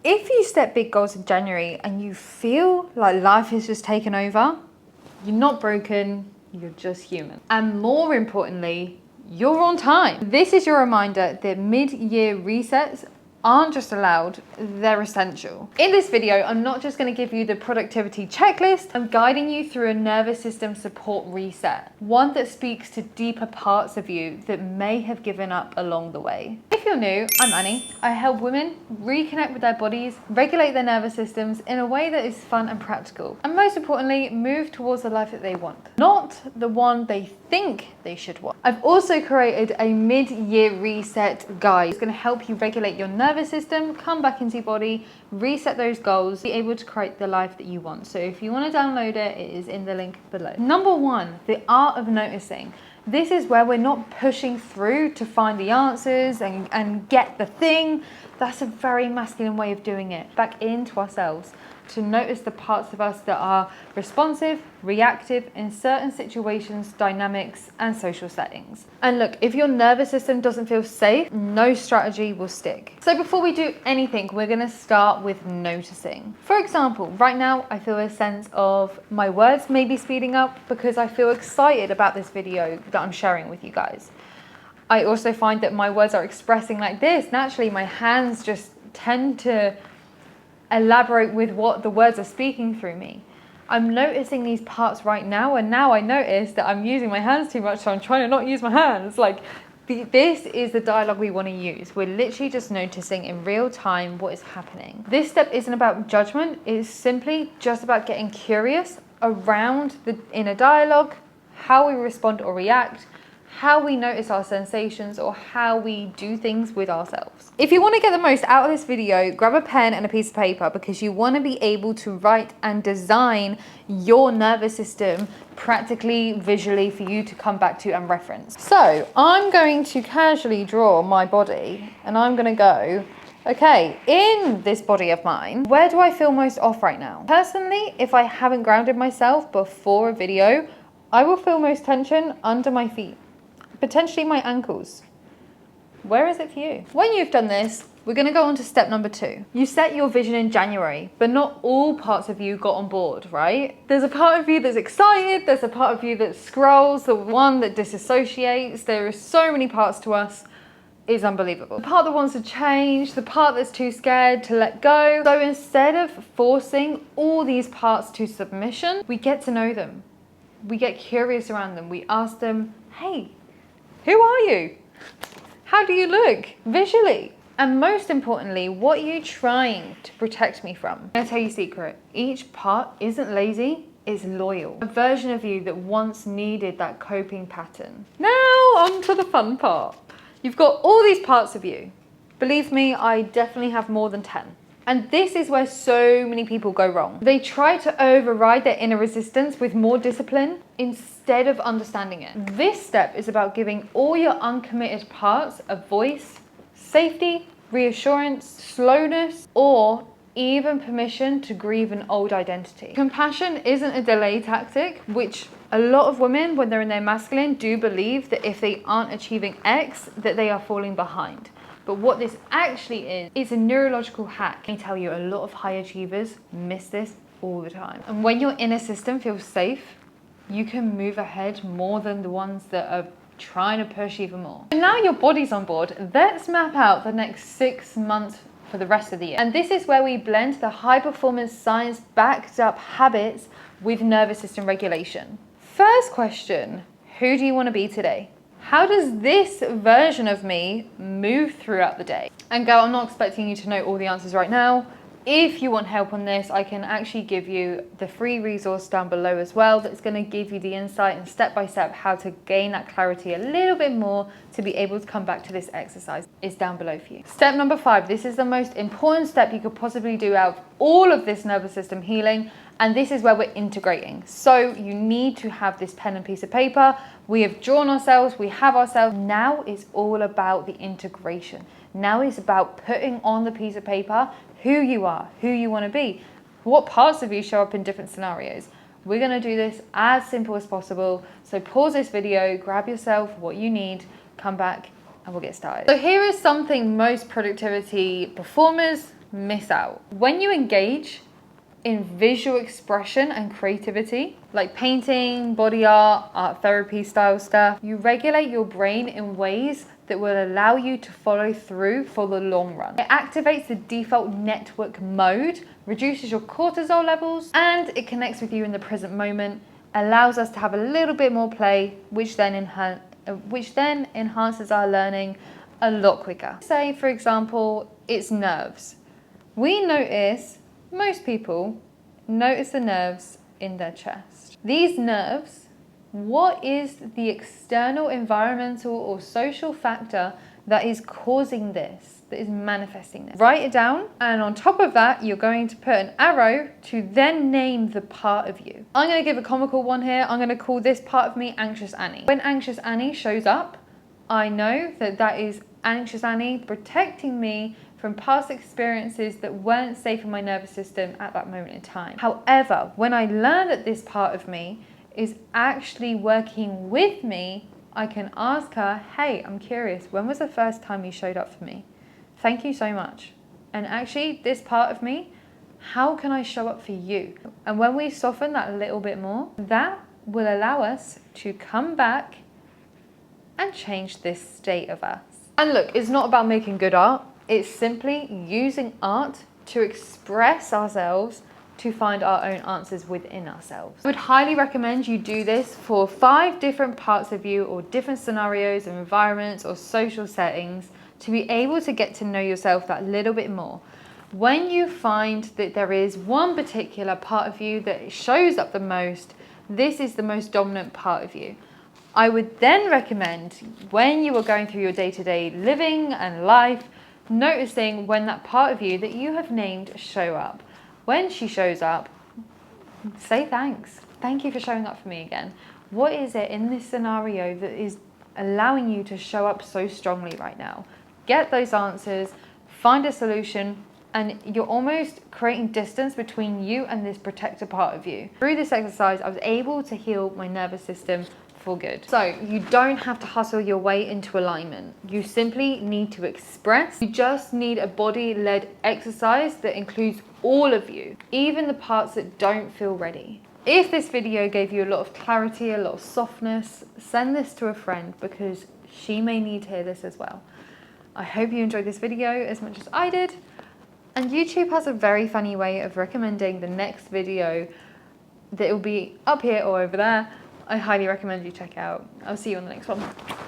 If you set big goals in January and you feel like life has just taken over, you're not broken, you're just human. And more importantly, you're on time. This is your reminder that mid-year resets aren't just allowed, they're essential. In this video, I'm not just going to give you the productivity checklist, I'm guiding you through a nervous system support reset, one that speaks to deeper parts of you that may have given up along the way. If you're new, I'm Annie. I help women reconnect with their bodies, regulate their nervous systems in a way that is fun and practical, and most importantly, move towards the life that they want, not the one they think they should want. I've also created a mid-year reset guide. It's going to help you regulate your nervous system, come back into your body, reset those goals, be able to create the life that you want. So if you want to download it, it is in the link below. Number one, the art of noticing. This is where we're not pushing through to find the answers and get the thing. That's a very masculine way of doing it. Back into ourselves, to notice the parts of us that are responsive, reactive in certain situations, dynamics, and social settings. And look, if your nervous system doesn't feel safe, no strategy will stick. So before we do anything, we're gonna start with noticing. For example, right now, I feel a sense of my words may be speeding up because I feel excited about this video that I'm sharing with you guys. I also find that my words are expressing like this. Naturally, my hands just tend to elaborate with what the words are speaking through me. I'm noticing these parts right now, and now I notice that I'm using my hands too much, so I'm trying to not use my hands. Like, this is the dialogue we want to use. We're literally just noticing in real time what is happening. This step isn't about judgment, it's simply just about getting curious around the inner dialogue, how we respond or react, how we notice our sensations, or how we do things with ourselves. If you want to get the most out of this video, grab a pen and a piece of paper because you want to be able to write and design your nervous system practically, visually for you to come back to and reference. So I'm going to casually draw my body and I'm going to go, okay, in this body of mine, where do I feel most off right now? Personally, if I haven't grounded myself before a video, I will feel most tension under my feet. Potentially my ankles. Where is it for you? When you've done this, we're going to go on to step number 2. You set your vision in January, but not all parts of you got on board, right? There's a part of you that's excited, there's a part of you that scrolls, the one that disassociates. There are so many parts to us. It's unbelievable. The part that wants to change, the part that's too scared to let go. So instead of forcing all these parts to submission, we get to know them. We get curious around them. We ask them, hey, who are you? How do you look visually? And most importantly, what are you trying to protect me from? I'm gonna tell you a secret. Each part isn't lazy, it's loyal. A version of you that once needed that coping pattern. Now on to the fun part. You've got all these parts of you. Believe me, I definitely have more than 10. And this is where so many people go wrong. They try to override their inner resistance with more discipline instead of understanding it. This step is about giving all your uncommitted parts a voice, safety, reassurance, slowness, or even permission to grieve an old identity. Compassion isn't a delay tactic, which a lot of women, when they're in their masculine, do believe that if they aren't achieving X, that they are falling behind. But what this actually is a neurological hack. I tell you, a lot of high achievers miss this all the time. And when your inner system feels safe, you can move ahead more than the ones that are trying to push even more. And now your body's on board, let's map out the next 6 months for the rest of the year. And this is where we blend the high performance science backed up habits with nervous system regulation. First question, who do you want to be today? How does this version of me move throughout the day? And girl, I'm not expecting you to know all the answers right now. If you want help on this, I can actually give you the free resource down below as well that's going to give you the insight and step-by-step how to gain that clarity a little bit more to be able to come back to this exercise. It's down below for you. Step number 5, this is the most important step you could possibly do out of all of this nervous system healing, and this is where we're integrating. So you need to have this pen and piece of paper. We have drawn ourselves, we have ourselves. Now it's all about the integration. Now it's about putting on the piece of paper who you are, who you want to be, what parts of you show up in different scenarios. We're going to do this as simple as possible. So pause this video, grab yourself what you need, come back, and we'll get started. So here is something most productivity performers, miss out. When you engage in visual expression and creativity, like painting, body art, art therapy style stuff, you regulate your brain in ways that will allow you to follow through for the long run. It activates the default network mode, reduces your cortisol levels, and it connects with you in the present moment, allows us to have a little bit more play, which then enhances our learning a lot quicker. Say, for example, it's nerves. Most people notice the nerves in their chest. These nerves, what is the external environmental or social factor that is causing this, that is manifesting this? Write it down, and on top of that, you're going to put an arrow to then name the part of you. I'm going to give a comical one here. I'm going to call this part of me Anxious Annie. When Anxious Annie shows up, I know that that is Anxious Annie protecting me from past experiences that weren't safe in my nervous system at that moment in time. However, when I learn that this part of me is actually working with me, I can ask her, hey, I'm curious, when was the first time you showed up for me? Thank you so much. And actually, this part of me, how can I show up for you? And when we soften that a little bit more, that will allow us to come back and change this state of us. And look, it's not about making good art. It's simply using art to express ourselves, to find our own answers within ourselves. I would highly recommend you do this for 5 different parts of you, or different scenarios or environments or social settings, to be able to get to know yourself that little bit more. When you find that there is one particular part of you that shows up the most, this is the most dominant part of you. I would then recommend, when you are going through your day-to-day living and life, noticing when that part of you that you have named show up. When she shows up, say thanks. Thank you for showing up for me again. What is it in this scenario that is allowing you to show up so strongly right now? Get those answers, find a solution, and you're almost creating distance between you and this protector part of you. Through this exercise, I was able to heal my nervous system for good. So you don't have to hustle your way into alignment. You simply need to express. You just need a body-led exercise that includes all of you, even the parts that don't feel ready. If this video gave you a lot of clarity, a lot of softness, send this to a friend, because she may need to hear this as well. I hope you enjoyed this video as much as I did. And YouTube has a very funny way of recommending the next video that will be up here or over there. I highly recommend you check out. I'll see you on the next one.